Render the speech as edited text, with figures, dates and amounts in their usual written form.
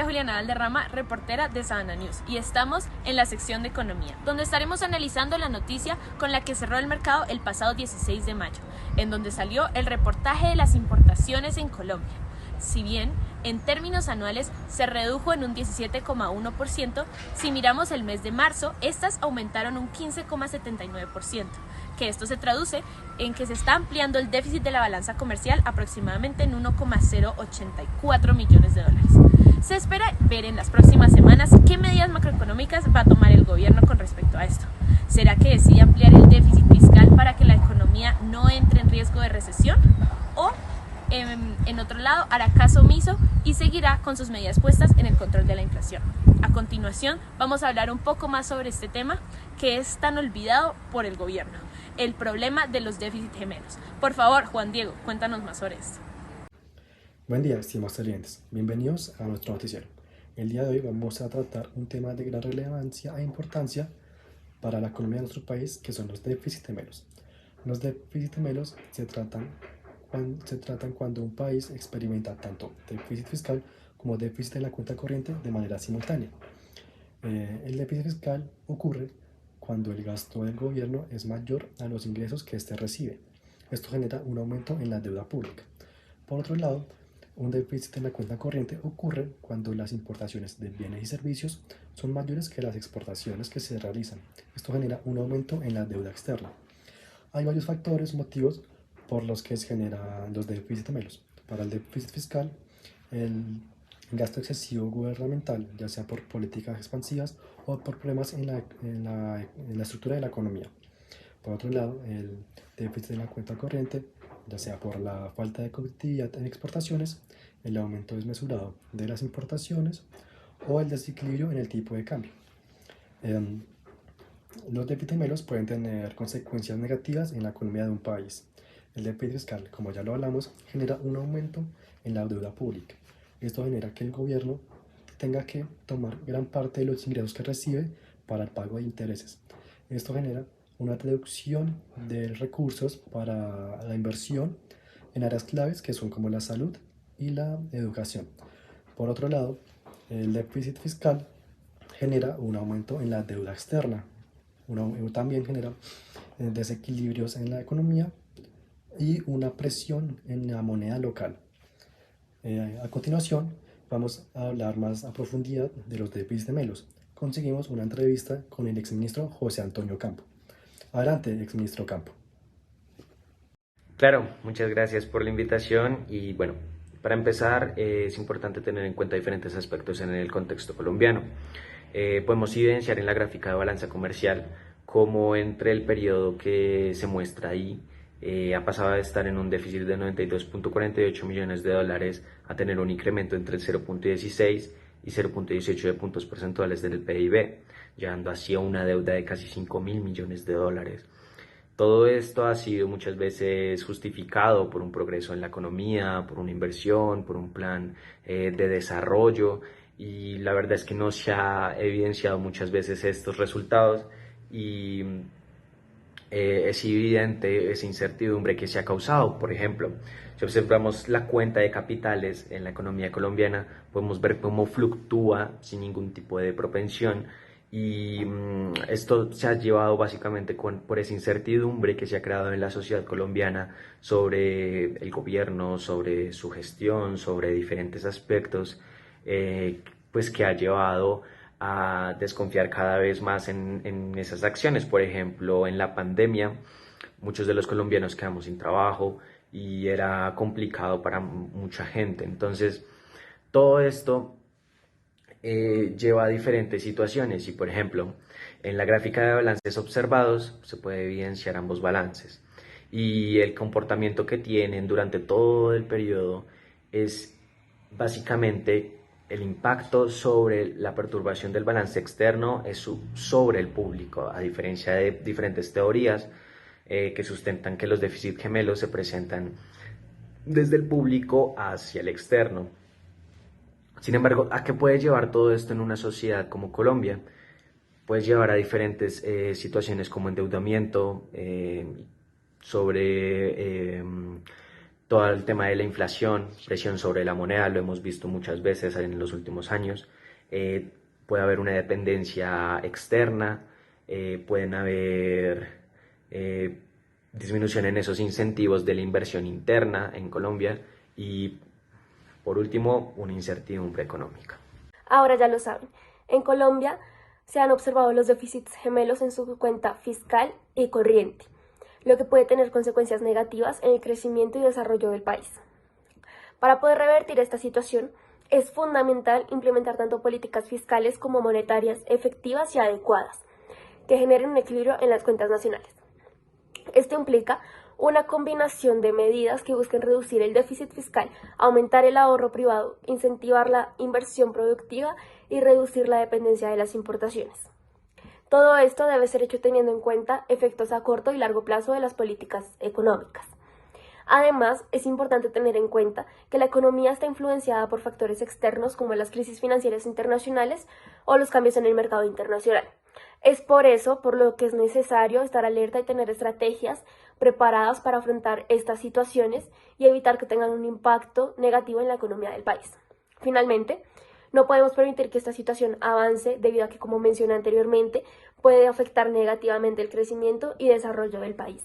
Juliana Valderrama, reportera de Sabana News, y estamos en la sección de economía, donde estaremos analizando la noticia con la que cerró el mercado el pasado 16 de mayo, en donde salió el reportaje de las importaciones en Colombia. Si bien en términos anuales se redujo en un 17,1%, si miramos el mes de marzo, estas aumentaron un 15,79%, que esto se traduce en que se está ampliando el déficit de la balanza comercial aproximadamente en 1,084 millones de dólares. Se espera ver en las próximas semanas qué medidas macroeconómicas va a tomar el gobierno con respecto a esto. ¿Será que decide ampliar el déficit fiscal para que la economía no entre en riesgo de recesión? ¿O en otro lado, hará caso omiso y seguirá con sus medidas puestas en el control de la inflación? A continuación, vamos a hablar un poco más sobre este tema que es tan olvidado por el gobierno, el problema de los déficits gemelos. Por favor, Juan Diego, cuéntanos más sobre esto. Buen día, estimados televidentes. Bienvenidos a nuestro noticiero. El día de hoy vamos a tratar un tema de gran relevancia e importancia para la economía de nuestro país, que son los déficits gemelos. Los déficits gemelos se tratan cuando un país experimenta tanto déficit fiscal como déficit de la cuenta corriente de manera simultánea. El déficit fiscal ocurre cuando el gasto del gobierno es mayor a los ingresos que éste recibe. Esto genera un aumento en la deuda pública. Por otro lado, un déficit en la cuenta corriente ocurre cuando las importaciones de bienes y servicios son mayores que las exportaciones que se realizan. Esto genera un aumento en la deuda externa. Hay varios motivos por los que se generan los déficits gemelos. Para el déficit fiscal, el gasto excesivo gubernamental, ya sea por políticas expansivas o por problemas en la estructura de la economía. Por otro lado, el déficit de la cuenta corriente, ya sea por la falta de competitividad en exportaciones, el aumento desmesurado de las importaciones o el desequilibrio en el tipo de cambio. Los déficits gemelos pueden tener consecuencias negativas en la economía de un país. El déficit fiscal, como ya lo hablamos, genera un aumento en la deuda pública. Esto genera que el gobierno tenga que tomar gran parte de los ingresos que recibe para el pago de intereses. Esto genera una reducción de recursos para la inversión en áreas claves que son como la salud y la educación. Por otro lado, el déficit fiscal genera un aumento en la deuda externa. También genera desequilibrios en la economía y una presión en la moneda local. A continuación, vamos a hablar más a profundidad de los déficits gemelos. Conseguimos una entrevista con el exministro José Antonio Campo. Adelante, exministro Campo. Claro, muchas gracias por la invitación y bueno, para empezar es importante tener en cuenta diferentes aspectos en el contexto colombiano. Podemos evidenciar en la gráfica de balanza comercial cómo entre el periodo que se muestra ahí ha pasado de estar en un déficit de 92,48 millones de dólares a tener un incremento entre el 0,16 y 0,18 de puntos porcentuales del PIB, llegando así a una deuda de casi 5.000 millones de dólares. Todo esto ha sido muchas veces justificado por un progreso en la economía, por una inversión, por un plan de desarrollo, y la verdad es que no se ha evidenciado muchas veces estos resultados y es evidente esa incertidumbre que se ha causado. Por ejemplo, si observamos la cuenta de capitales en la economía colombiana, podemos ver cómo fluctúa sin ningún tipo de propensión. Y esto se ha llevado básicamente por esa incertidumbre que se ha creado en la sociedad colombiana sobre el gobierno, sobre su gestión, sobre diferentes aspectos, pues que ha llevado a desconfiar cada vez más en esas acciones. Por ejemplo, en la pandemia, muchos de los colombianos quedamos sin trabajo y era complicado para mucha gente. Entonces, todo esto lleva a diferentes situaciones y, por ejemplo, en la gráfica de balances observados se puede evidenciar ambos balances y el comportamiento que tienen durante todo el periodo es básicamente el impacto sobre la perturbación del balance externo es sobre el público, a diferencia de diferentes teorías que sustentan que los déficits gemelos se presentan desde el público hacia el externo. Sin embargo, ¿a qué puede llevar todo esto en una sociedad como Colombia? Puede llevar a diferentes situaciones como endeudamiento, sobre todo el tema de la inflación, presión sobre la moneda, lo hemos visto muchas veces en los últimos años. Puede haber una dependencia externa, pueden haber disminución en esos incentivos de la inversión interna en Colombia y, por último, una incertidumbre económica. Ahora ya lo saben, en Colombia se han observado los déficits gemelos en su cuenta fiscal y corriente, lo que puede tener consecuencias negativas en el crecimiento y desarrollo del país. Para poder revertir esta situación, es fundamental implementar tanto políticas fiscales como monetarias efectivas y adecuadas, que generen un equilibrio en las cuentas nacionales. Esto implica una combinación de medidas que busquen reducir el déficit fiscal, aumentar el ahorro privado, incentivar la inversión productiva y reducir la dependencia de las importaciones. Todo esto debe ser hecho teniendo en cuenta efectos a corto y largo plazo de las políticas económicas. Además, es importante tener en cuenta que la economía está influenciada por factores externos como las crisis financieras internacionales o los cambios en el mercado internacional. Es por eso por lo que es necesario estar alerta y tener estrategias preparadas para afrontar estas situaciones y evitar que tengan un impacto negativo en la economía del país. Finalmente, no podemos permitir que esta situación avance debido a que, como mencioné anteriormente, puede afectar negativamente el crecimiento y desarrollo del país.